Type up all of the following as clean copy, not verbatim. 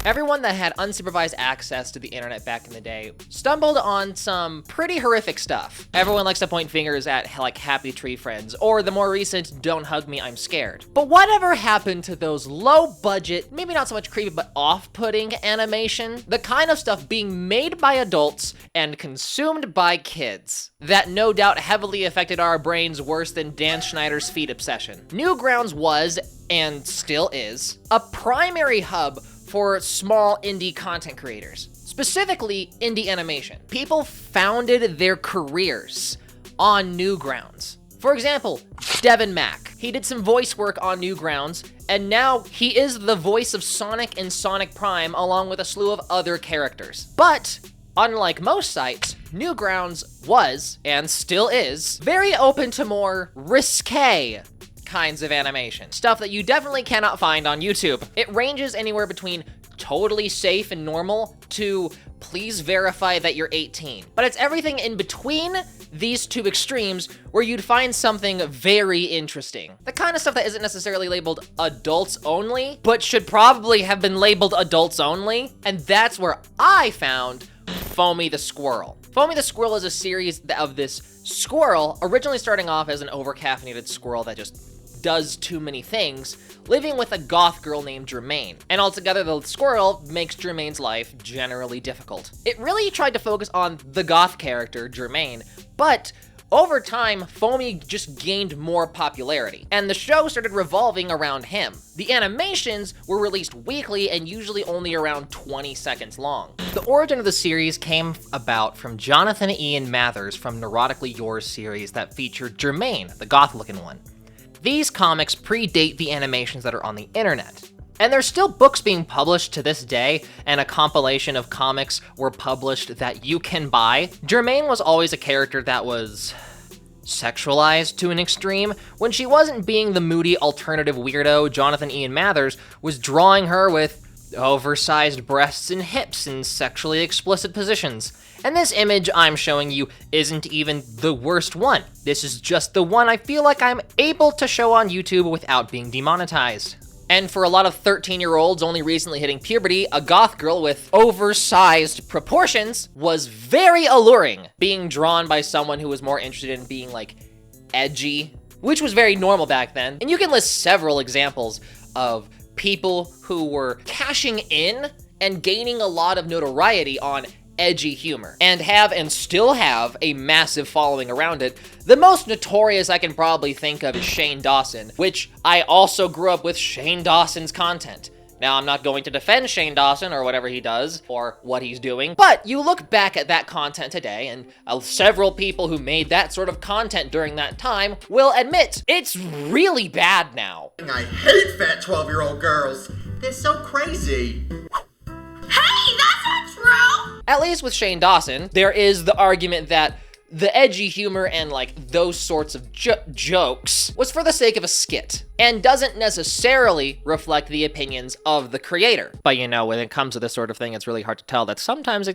Everyone that had unsupervised access to the internet back in the day stumbled on some pretty horrific stuff. Everyone likes to point fingers at like Happy Tree Friends, or the more recent Don't Hug Me, I'm Scared. But whatever happened to those low budget, maybe not so much creepy, but off-putting animation? The kind of stuff being made by adults and consumed by kids that no doubt heavily affected our brains worse than Dan Schneider's feet obsession. Newgrounds was, and still is, a primary hub for small indie content creators, specifically indie animation. People founded their careers on Newgrounds. For example, Devin Mack. He did some voice work on Newgrounds, and now he is the voice of Sonic and Sonic Prime, along with a slew of other characters. But unlike most sites, Newgrounds was, and still is, very open to more risque kinds of animation. Stuff that you definitely cannot find on YouTube. It ranges anywhere between totally safe and normal to please verify that you're 18. But it's everything in between these two extremes where you'd find something very interesting. The kind of stuff that isn't necessarily labeled adults only, but should probably have been labeled adults only. And that's where I found Foamy the Squirrel. Foamy the Squirrel is a series of this squirrel, originally starting off as an over-caffeinated squirrel that just does too many things, living with a goth girl named Jermaine. And altogether, the squirrel makes Jermaine's life generally difficult. It really tried to focus on the goth character, Jermaine, but over time, Foamy just gained more popularity, and the show started revolving around him. The animations were released weekly and usually only around 20 seconds long. The origin of the series came about from Jonathan Ian Mathers from Neurotically Yours series that featured Jermaine, the goth-looking one. These comics predate the animations that are on the internet. And there's still books being published to this day, and a compilation of comics were published that you can buy. Jermaine was always a character that was sexualized to an extreme. When she wasn't being the moody alternative weirdo, Jonathan Ian Mathers was drawing her with oversized breasts and hips in sexually explicit positions. And this image I'm showing you isn't even the worst one. This is just the one I feel like I'm able to show on YouTube without being demonetized. And for a lot of 13-year-olds only recently hitting puberty, a goth girl with oversized proportions was very alluring, being drawn by someone who was more interested in being, like, edgy, which was very normal back then. And you can list several examples of people who were cashing in and gaining a lot of notoriety on edgy humor, and have and still have a massive following around it. The most notorious I can probably think of is Shane Dawson, which I also grew up with Shane Dawson's content. Now, I'm not going to defend Shane Dawson or whatever he does or what he's doing, but you look back at that content today, and several people who made that sort of content during that time will admit it's really bad now. I hate fat 12-year-old girls. They're so crazy. Hey, that's not true! At least with Shane Dawson, there is the argument that the edgy humor and like those sorts of jokes was for the sake of a skit and doesn't necessarily reflect the opinions of the creator. But you know, when it comes to this sort of thing, it's really hard to tell that sometimes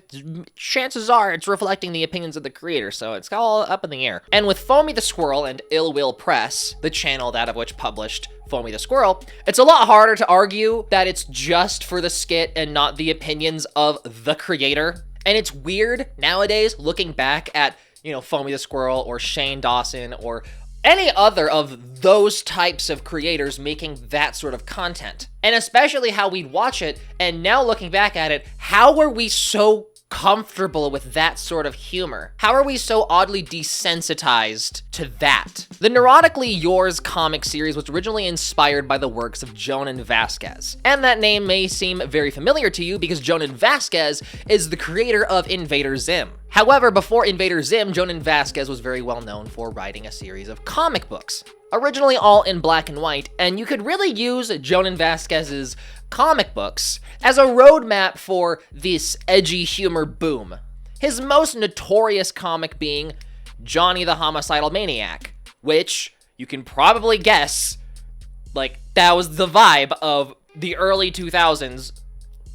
chances are it's reflecting the opinions of the creator, so it's all up in the air. And with Foamy the Squirrel and Ill Will Press, the channel that of which published Foamy the Squirrel, it's a lot harder to argue that it's just for the skit and not the opinions of the creator. And it's weird nowadays looking back at, you know, Foamy the Squirrel or Shane Dawson or any other of those types of creators making that sort of content. And especially how we'd watch it, and now looking back at it, how were we so comfortable with that sort of humor? How are we so oddly desensitized to that? The Neurotically Yours comic series was originally inspired by the works of Jonan Vasquez. And that name may seem very familiar to you because Jonan Vasquez is the creator of Invader Zim. However, before Invader Zim, Jonan Vasquez was very well known for writing a series of comic books, originally all in black and white, and you could really use Jonan Vasquez's comic books as a roadmap for this edgy humor boom. His most notorious comic being Johnny the Homicidal Maniac, which you can probably guess, like, that was the vibe of the early 2000s,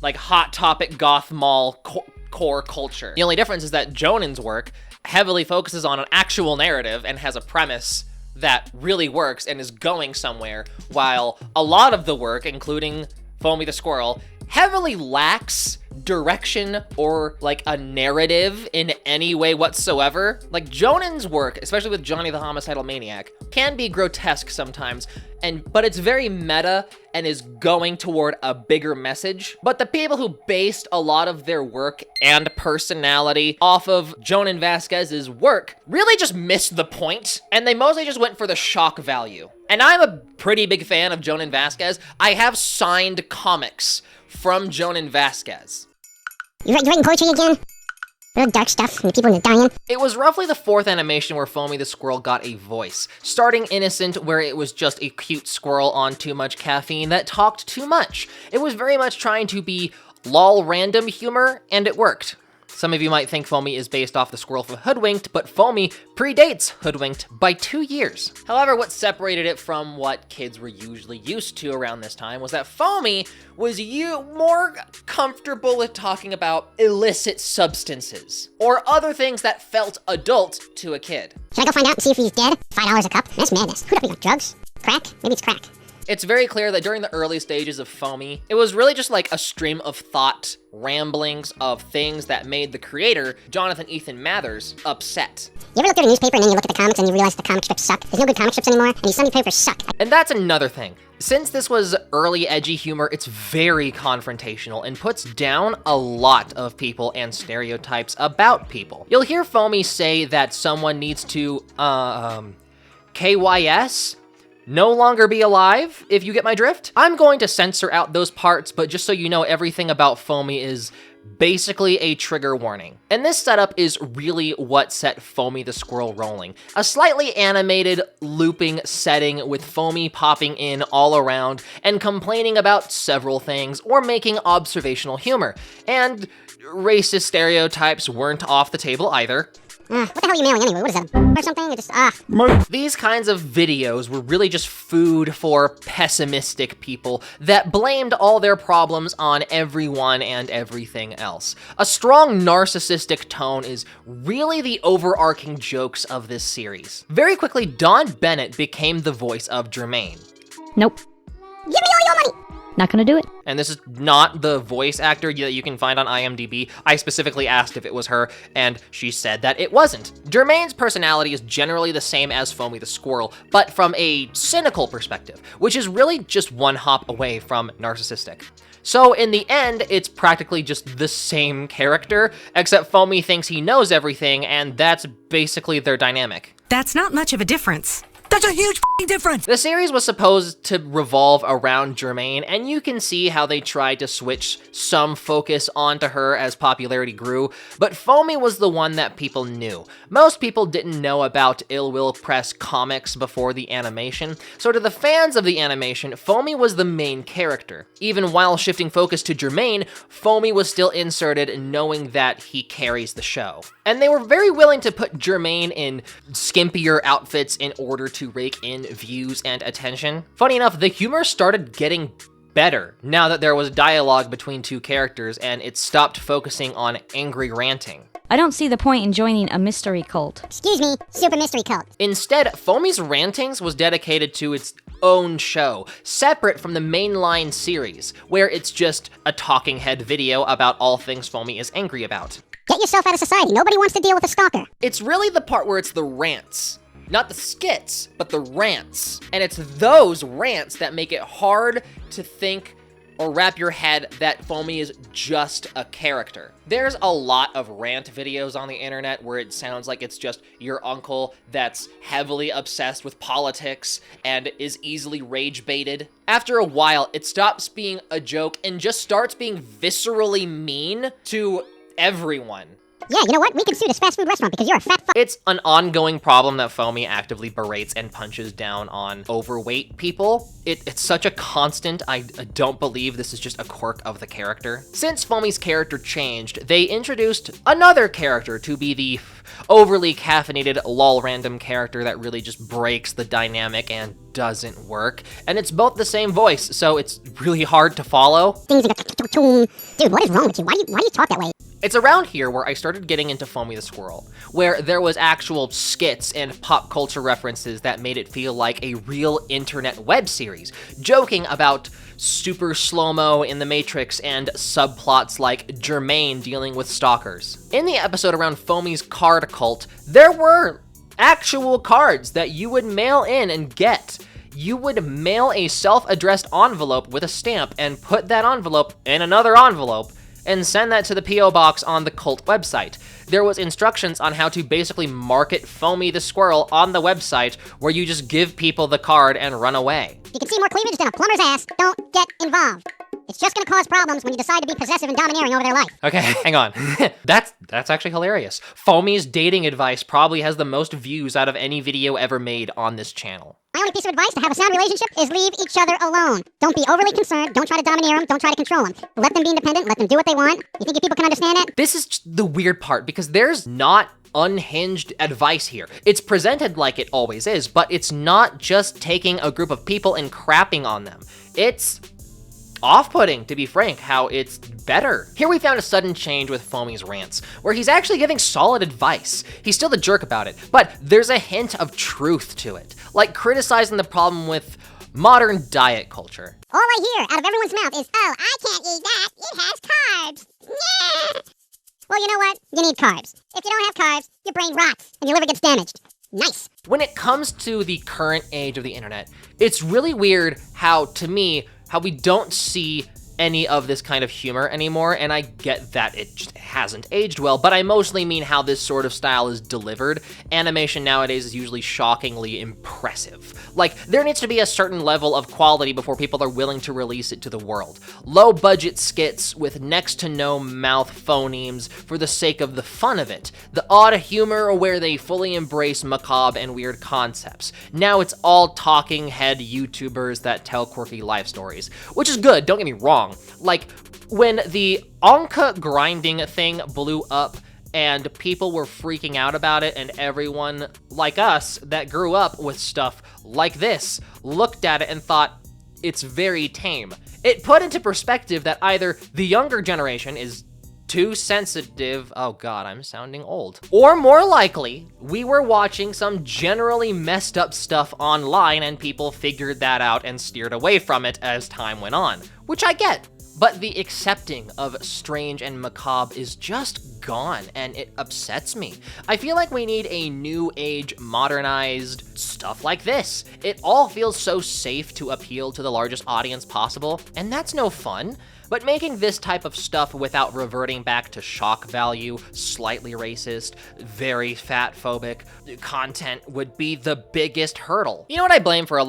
like, Hot Topic goth mall core culture. The only difference is that Jonan's work heavily focuses on an actual narrative and has a premise that really works and is going somewhere, while a lot of the work, including Foamy the Squirrel, heavily lacks direction or like a narrative in any way whatsoever. Like Jonan's work, especially with Johnny the Homicidal Maniac, can be grotesque sometimes, but it's very meta and is going toward a bigger message. But the people who based a lot of their work and personality off of Jonan Vasquez's work really just missed the point, and they mostly just went for the shock value. And I'm a pretty big fan of Jonan Vasquez. I have signed comics from Jonan Vasquez. You writing poetry again? Real dark stuff and people dying? It was roughly the 4th animation where Foamy the Squirrel got a voice, starting innocent where it was just a cute squirrel on too much caffeine that talked too much. It was very much trying to be lol random humor, and it worked. Some of you might think Foamy is based off the squirrel from Hoodwinked, but Foamy predates Hoodwinked by 2 years. However, what separated it from what kids were usually used to around this time was that Foamy was more comfortable with talking about illicit substances, or other things that felt adult to a kid. Should I go find out and see if he's dead? $5 a cup? That's madness. Who the fuck got drugs? Crack? Maybe it's crack. It's very clear that during the early stages of Foamy, it was really just like a stream of thought, ramblings of things that made the creator, Jonathan Ethan Mathers, upset. You ever look at a newspaper and then you look at the comics and you realize the comic strips suck? There's no good comic strips anymore, and these Sunday papers suck. And that's another thing. Since this was early edgy humor, it's very confrontational and puts down a lot of people and stereotypes about people. You'll hear Foamy say that someone needs to, KYS? No longer be alive, if you get my drift. I'm going to censor out those parts, but just so you know, everything about Foamy is basically a trigger warning. And this setup is really what set Foamy the Squirrel rolling. A slightly animated, looping setting with Foamy popping in all around and complaining about several things or making observational humor. And racist stereotypes weren't off the table either. What the hell are you mailing anyway? What is that, or something? These kinds of videos were really just food for pessimistic people that blamed all their problems on everyone and everything else. A strong narcissistic tone is really the overarching jokes of this series. Very quickly, Don Bennett became the voice of Jermaine. Nope. Give me all your money! Not gonna do it. And this is not the voice actor that you can find on IMDb. I specifically asked if it was her, and she said that it wasn't. Jermaine's personality is generally the same as Foamy the Squirrel, but from a cynical perspective, which is really just one hop away from narcissistic. So in the end, it's practically just the same character, except Foamy thinks he knows everything, and that's basically their dynamic. That's not much of a difference. That's a huge f***ing difference! The series was supposed to revolve around Jermaine, and you can see how they tried to switch some focus onto her as popularity grew, but Foamy was the one that people knew. Most people didn't know about Ill Will Press comics before the animation, so to the fans of the animation, Foamy was the main character. Even while shifting focus to Jermaine, Foamy was still inserted knowing that he carries the show. And they were very willing to put Jermaine in skimpier outfits in order to rake in views and attention. Funny enough, the humor started getting better now that there was dialogue between two characters and it stopped focusing on angry ranting. I don't see the point in joining a mystery cult. Excuse me, super mystery cult. Instead, Foamy's rantings was dedicated to its own show, separate from the mainline series, where it's just a talking head video about all things Foamy is angry about. Get yourself out of society. Nobody wants to deal with a stalker. It's really the part where it's the rants. Not the skits, but the rants. And it's those rants that make it hard to think or wrap your head that Foamy is just a character. There's a lot of rant videos on the internet where it sounds like it's just your uncle that's heavily obsessed with politics and is easily rage baited. After a while, it stops being a joke and just starts being viscerally mean to everyone. Yeah, you know what? We can sue this fast food restaurant because you're a fat fuck. It's an ongoing problem that Foamy actively berates and punches down on overweight people. It's such a constant, I don't believe this is just a quirk of the character. Since Foamy's character changed, they introduced another character to be the overly caffeinated lol random character that really just breaks the dynamic and doesn't work. And it's both the same voice, so it's really hard to follow. Dude, what is wrong with you? Why do you talk that way? It's around here where I started getting into Foamy the Squirrel, where there was actual skits and pop culture references that made it feel like a real internet web series, joking about super slow-mo in the Matrix and subplots like Jermaine dealing with stalkers. In the episode around Foamy's card cult, there were actual cards that you would mail in and get. You would mail a self-addressed envelope with a stamp and put that envelope in another envelope and send that to the P.O. box on the cult website. There was instructions on how to basically market Foamy the Squirrel on the website, where you just give people the card and run away. If you can see more cleavage than a plumber's ass, don't get involved. It's just gonna cause problems when you decide to be possessive and domineering over their life. Okay, hang on. That's actually hilarious. Foamy's dating advice probably has the most views out of any video ever made on this channel. My only piece of advice to have a sound relationship is leave each other alone. Don't be overly concerned. Don't try to domineer them. Don't try to control them. Let them be independent. Let them do what they want. You think you people can understand that? This is just the weird part, because there's not unhinged advice here. It's presented like it always is, but it's not just taking a group of people and crapping on them. It's off-putting, to be frank, how it's better. Here we found a sudden change with Foamy's rants, where he's actually giving solid advice. He's still the jerk about it, but there's a hint of truth to it, like criticizing the problem with modern diet culture. All I hear out of everyone's mouth is, oh, I can't eat that. It has carbs. Yeah. Well, you know what? You need carbs. If you don't have carbs, your brain rots and your liver gets damaged. Nice. When it comes to the current age of the internet, it's really weird how, to me, how we don't see any of this kind of humor anymore, and I get that it just hasn't aged well, but I mostly mean how this sort of style is delivered. Animation nowadays is usually shockingly impressive. Like, there needs to be a certain level of quality before people are willing to release it to the world. Low-budget skits with next to no mouth phonemes for the sake of the fun of it. The odd humor where they fully embrace macabre and weird concepts. Now it's all talking head YouTubers that tell quirky life stories, which is good, don't get me wrong. Like, when the Anka grinding thing blew up and people were freaking out about it, and everyone like us that grew up with stuff like this looked at it and thought, it's very tame. It put into perspective that either the younger generation is too sensitive, oh god, I'm sounding old, or more likely, we were watching some generally messed up stuff online and people figured that out and steered away from it as time went on, which I get. But the accepting of strange and macabre is just gone, and it upsets me. I feel like we need a new age, modernized stuff like this. It all feels so safe to appeal to the largest audience possible, and that's no fun. But making this type of stuff without reverting back to shock value, slightly racist, very fat-phobic content would be the biggest hurdle. You know what I blame for the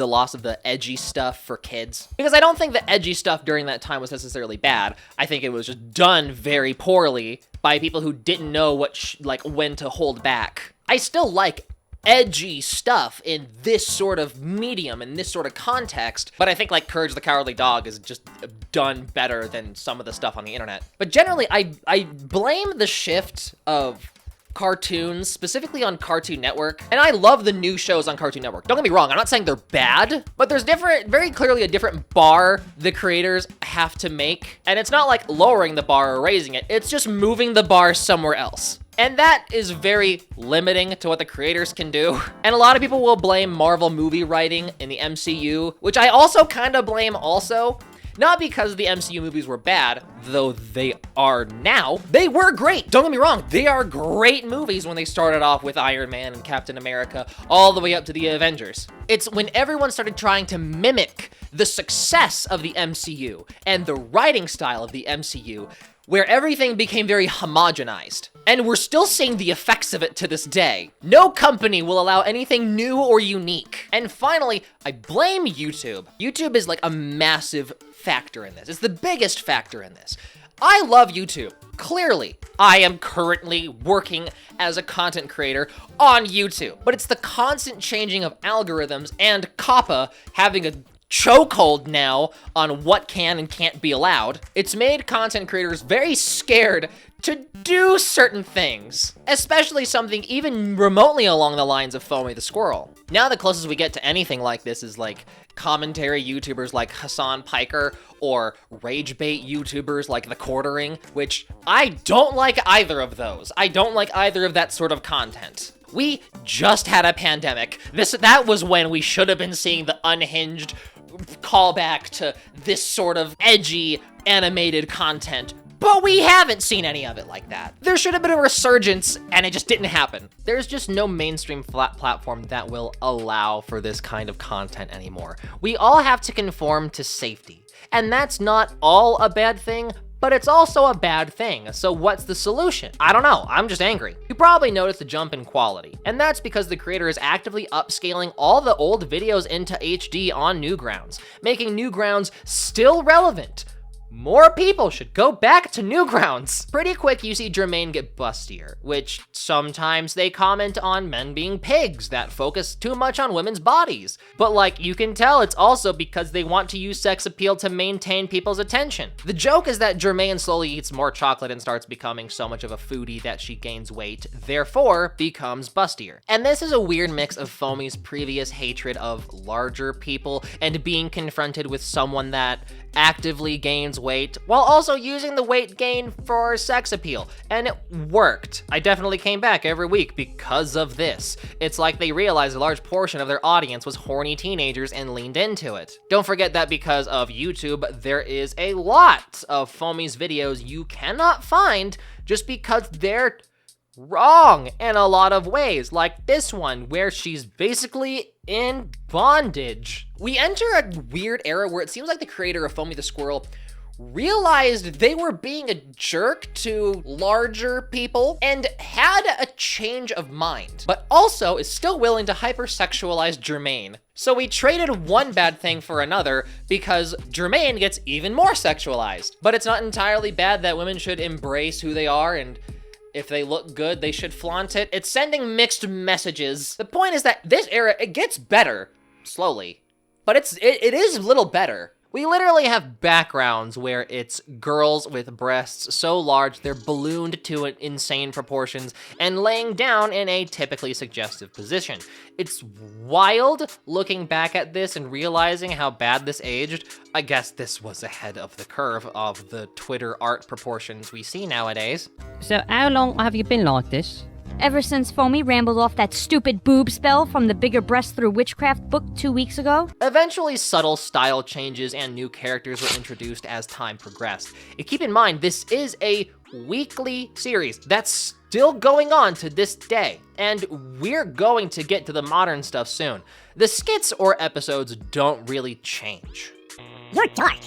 loss of the edgy stuff for kids? Because I don't think the edgy stuff during that time was necessarily bad. I think it was just done very poorly by people who didn't know when to hold back. I still like edgy stuff in this sort of medium, in this sort of context, but I think like Courage the Cowardly Dog is just done better than some of the stuff on the internet. But generally, I blame the shift of cartoons, specifically on Cartoon Network, and I love the new shows on Cartoon Network. Don't get me wrong, I'm not saying they're bad, but there's very clearly a different bar the creators have to make, and it's not like lowering the bar or raising it, it's just moving the bar somewhere else. And that is very limiting to what the creators can do. And a lot of people will blame Marvel movie writing in the MCU, which I also kind of blame also. Not because the MCU movies were bad, though they are now. They were great, don't get me wrong. They are great movies when they started off with Iron Man and Captain America, all the way up to the Avengers. It's when everyone started trying to mimic the success of the MCU and the writing style of the MCU, where everything became very homogenized. And we're still seeing the effects of it to this day. No company will allow anything new or unique. And finally, I blame YouTube. YouTube is like a massive factor in this. It's the biggest factor in this. I love YouTube. Clearly, I am currently working as a content creator on YouTube. But it's the constant changing of algorithms and COPPA having a chokehold now on what can and can't be allowed. It's made content creators very scared to do certain things, especially something even remotely along the lines of Foamy the Squirrel. Now the closest we get to anything like this is like commentary YouTubers like Hassan Piker or rage bait YouTubers like The Quartering, which I don't like either of those. I don't like either of that sort of content. We just had a pandemic. That was when we should have been seeing the unhinged callback to this sort of edgy animated content, but we haven't seen any of it like that. There should have been a resurgence, and it just didn't happen. There's just no mainstream platform that will allow for this kind of content anymore. We all have to conform to safety, and that's not all a bad thing, but it's also a bad thing. So what's the solution? I don't know, I'm just angry. You probably noticed a jump in quality, and that's because the creator is actively upscaling all the old videos into HD on Newgrounds, making Newgrounds still relevant. More people should go back to Newgrounds. Pretty quick, you see Jermaine get bustier, which sometimes they comment on men being pigs that focus too much on women's bodies. But like, you can tell it's also because they want to use sex appeal to maintain people's attention. The joke is that Jermaine slowly eats more chocolate and starts becoming so much of a foodie that she gains weight, therefore becomes bustier. And this is a weird mix of Foamy's previous hatred of larger people and being confronted with someone that actively gains weight while also using the weight gain for sex appeal, and it worked. I definitely came back every week because of this. It's like they realized a large portion of their audience was horny teenagers and leaned into it. Don't forget that because of YouTube, there is a lot of Foamy's videos you cannot find just because they're wrong in a lot of ways, like this one where she's basically in bondage. We enter a weird era where it seems like the creator of Foamy the Squirrel realized they were being a jerk to larger people and had a change of mind, but also is still willing to hypersexualize Jermaine. So we traded one bad thing for another because Jermaine gets even more sexualized. But it's not entirely bad that women should embrace who they are, and if they look good, they should flaunt it. It's sending mixed messages. The point is that this era, it gets better, slowly, but it is a little better. We literally have backgrounds where it's girls with breasts so large they're ballooned to insane proportions and laying down in a typically suggestive position. It's wild looking back at this and realizing how bad this aged. I guess this was ahead of the curve of the Twitter art proportions we see nowadays. So how long have you been like this? Ever since Foamy rambled off that stupid boob spell from the Bigger Breasts Through Witchcraft book 2 weeks ago? Eventually, subtle style changes and new characters were introduced as time progressed. And keep in mind, this is a weekly series that's still going on to this day, and we're going to get to the modern stuff soon. The skits or episodes don't really change. You're dark.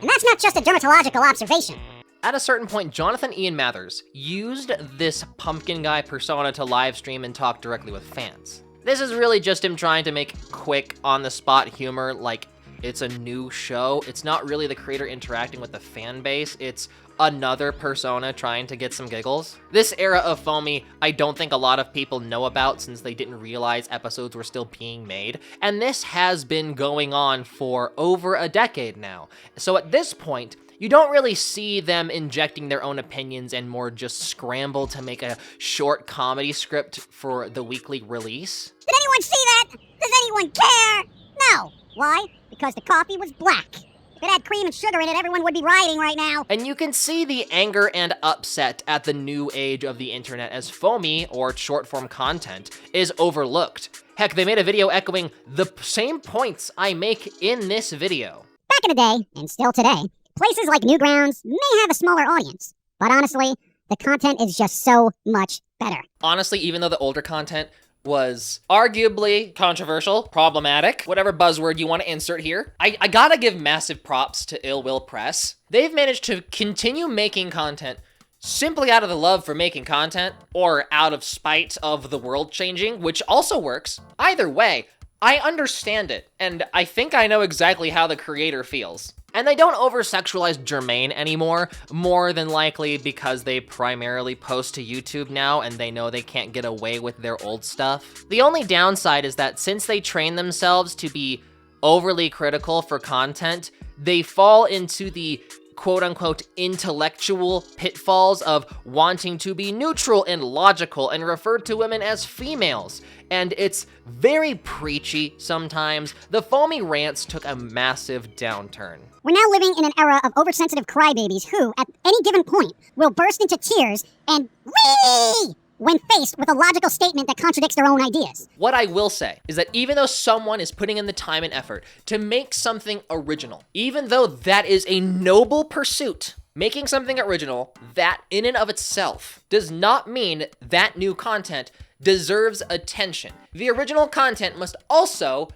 And that's not just a dermatological observation. At a certain point, Jonathan Ian Mathers used this pumpkin guy persona to live stream and talk directly with fans. This is really just him trying to make quick, on-the-spot humor like it's a new show. It's not really the creator interacting with the fan base, it's another persona trying to get some giggles. This era of Foamy, I don't think a lot of people know about since they didn't realize episodes were still being made, and this has been going on for over a decade now. So at this point, you don't really see them injecting their own opinions and more just scramble to make a short comedy script for the weekly release. Did anyone see that? Does anyone care? No. Why? Because the coffee was black. If it had cream and sugar in it, everyone would be rioting right now. And you can see the anger and upset at the new age of the internet as Foamy, or short-form content, is overlooked. Heck, they made a video echoing the same points I make in this video. Back in the day, and still today, places like Newgrounds may have a smaller audience, but honestly, the content is just so much better. Honestly, even though the older content was arguably controversial, problematic, whatever buzzword you want to insert here, I gotta give massive props to Ill Will Press. They've managed to continue making content simply out of the love for making content, or out of spite of the world changing, which also works. Either way, I understand it, and I think I know exactly how the creator feels. And they don't over-sexualize Jermaine anymore, more than likely because they primarily post to YouTube now and they know they can't get away with their old stuff. The only downside is that since they train themselves to be overly critical for content, they fall into the quote-unquote intellectual pitfalls of wanting to be neutral and logical and refer to women as females. And it's very preachy sometimes. The Foamy rants took a massive downturn. We're now living in an era of oversensitive crybabies who, at any given point, will burst into tears and wee when faced with a logical statement that contradicts their own ideas. What I will say is that even though someone is putting in the time and effort to make something original, even though that is a noble pursuit, making something original, that in and of itself does not mean that new content deserves attention. The original content must also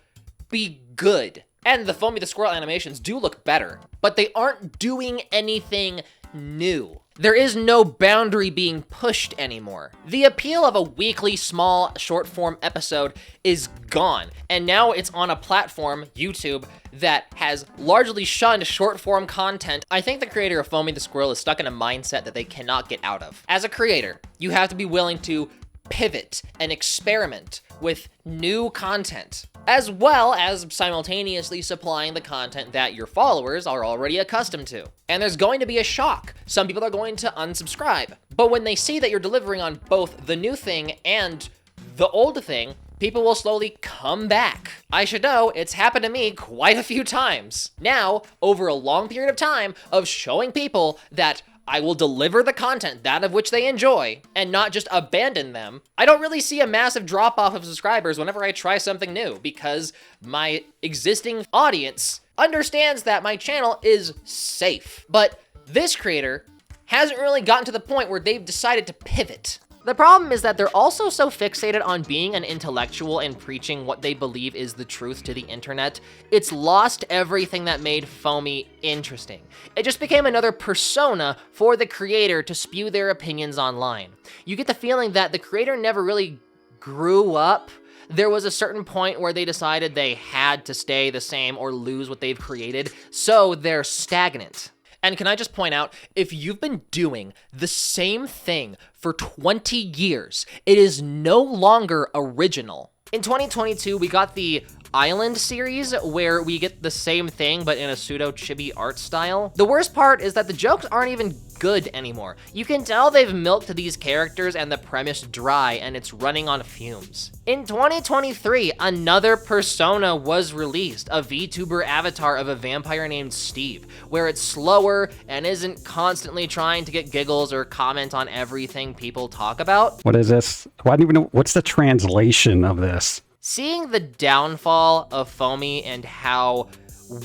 be good. And the Foamy the Squirrel animations do look better, but they aren't doing anything new. There is no boundary being pushed anymore. The appeal of a weekly, small, short-form episode is gone, and now it's on a platform, YouTube, that has largely shunned short-form content. I think the creator of Foamy the Squirrel is stuck in a mindset that they cannot get out of. As a creator, you have to be willing to pivot and experiment with new content, as well as simultaneously supplying the content that your followers are already accustomed to. And there's going to be a shock. Some people are going to unsubscribe. But when they see that you're delivering on both the new thing and the old thing, people will slowly come back. I should know, it's happened to me quite a few times. Now, over a long period of time of showing people that I will deliver the content, that of which they enjoy, and not just abandon them, I don't really see a massive drop-off of subscribers whenever I try something new, because my existing audience understands that my channel is safe. But this creator hasn't really gotten to the point where they've decided to pivot. The problem is that they're also so fixated on being an intellectual and preaching what they believe is the truth to the internet, it's lost everything that made Foamy interesting. It just became another persona for the creator to spew their opinions online. You get the feeling that the creator never really grew up. There was a certain point where they decided they had to stay the same or lose what they've created, so they're stagnant. And can I just point out, if you've been doing the same thing for 20 years, it is no longer original. In 2022, we got the Island series, where we get the same thing, but in a pseudo-chibi art style. The worst part is that the jokes aren't even good anymore. You can tell they've milked these characters and the premise dry, and it's running on fumes. In 2023, another persona was released, a VTuber avatar of a vampire named Steve, where it's slower and isn't constantly trying to get giggles or comment on everything people talk about. What is this? I don't even know. What's the translation of this? Seeing the downfall of Foamy and how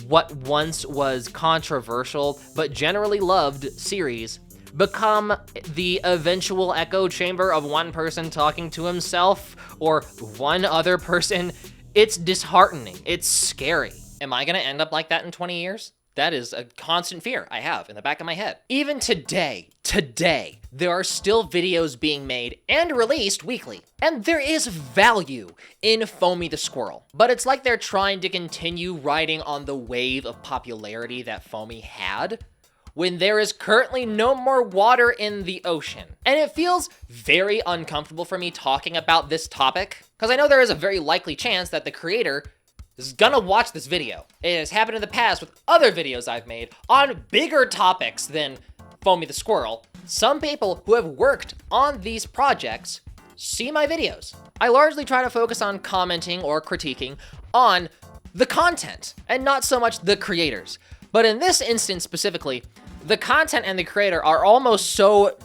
what once was controversial but generally loved series become the eventual echo chamber of one person talking to himself or one other person, it's disheartening. It's scary. Am I gonna end up like that in 20 years? That is a constant fear I have in the back of my head. Even today, there are still videos being made and released weekly. And there is value in Foamy the Squirrel. But it's like they're trying to continue riding on the wave of popularity that Foamy had, when there is currently no more water in the ocean. And it feels very uncomfortable for me talking about this topic, because I know there is a very likely chance that the creator is gonna watch this video. It has happened in the past with other videos I've made on bigger topics than Foamy the Squirrel. Some people who have worked on these projects see my videos. I largely try to focus on commenting or critiquing on the content and not so much the creators. But in this instance specifically, the content and the creator are almost so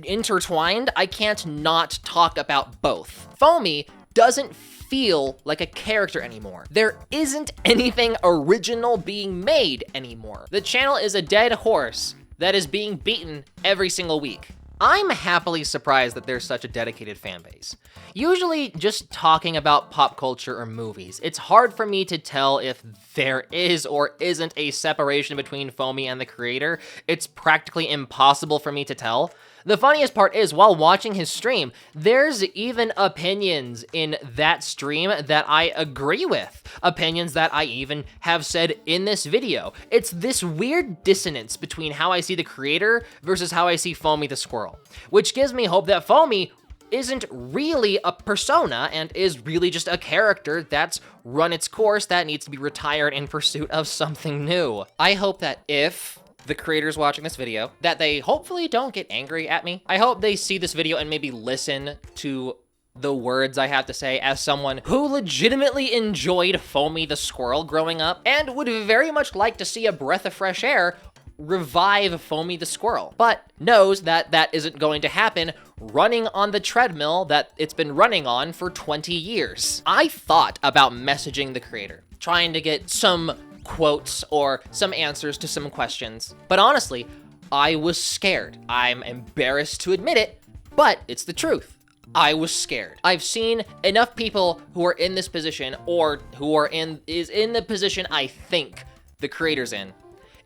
intertwined, I can't not talk about both. Foamy doesn't feel like a character anymore. There isn't anything original being made anymore. The channel is a dead horse that is being beaten every single week. I'm happily surprised that there's such a dedicated fan base. Usually just talking about pop culture or movies, it's hard for me to tell if there is or isn't a separation between Foamy and the creator. It's practically impossible for me to tell. The funniest part is, while watching his stream, there's even opinions in that stream that I agree with. Opinions that I even have said in this video. It's this weird dissonance between how I see the creator versus how I see Foamy the Squirrel, which gives me hope that Foamy isn't really a persona and is really just a character that's run its course that needs to be retired in pursuit of something new. I hope that if the creators watching this video that they hopefully don't get angry at me. I hope they see this video and maybe listen to the words I have to say as someone who legitimately enjoyed Foamy the Squirrel growing up and would very much like to see a breath of fresh air revive Foamy the Squirrel, but knows that that isn't going to happen running on the treadmill that it's been running on for 20 years. I thought about messaging the creator, trying to get some quotes or some answers to some questions, but honestly, I was scared. I'm embarrassed to admit it, but it's the truth. I was scared. I've seen enough people who are in this position or who are in the position I think the creator's in.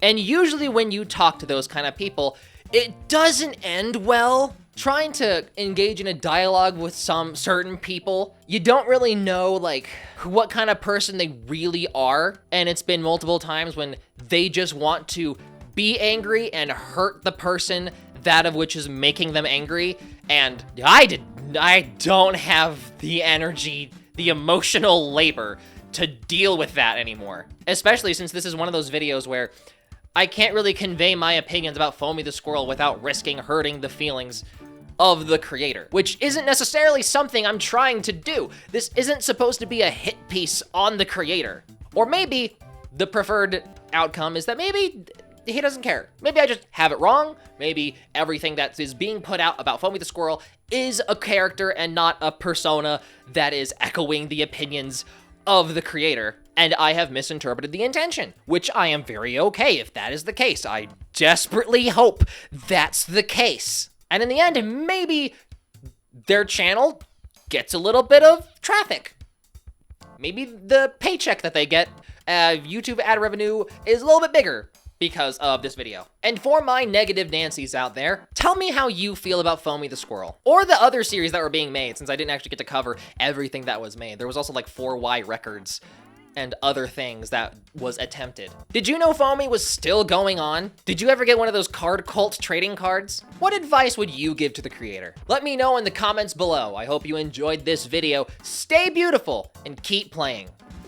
And usually when you talk to those kind of people, it doesn't end well. Trying to engage in a dialogue with some certain people, you don't really know like what kind of person they really are. And it's been multiple times when they just want to be angry and hurt the person that of which is making them angry. And I don't have the energy, the emotional labor to deal with that anymore. Especially since this is one of those videos where I can't really convey my opinions about Foamy the Squirrel without risking hurting the feelings of the creator, which isn't necessarily something I'm trying to do. This isn't supposed to be a hit piece on the creator. Or maybe the preferred outcome is that maybe he doesn't care. Maybe I just have it wrong. Maybe everything that is being put out about Foamy the Squirrel is a character and not a persona that is echoing the opinions of the creator, and I have misinterpreted the intention, which I am very okay if that is the case. I desperately hope that's the case. And in the end, maybe their channel gets a little bit of traffic. Maybe the paycheck that they get, YouTube ad revenue, is a little bit bigger because of this video. And for my negative Nancys out there, tell me how you feel about Foamy the Squirrel, or the other series that were being made, since I didn't actually get to cover everything that was made. There was also like 4Y Records and other things that was attempted. Did you know Foamy was still going on? Did you ever get one of those card cult trading cards? What advice would you give to the creator? Let me know in the comments below. I hope you enjoyed this video. Stay beautiful and keep playing.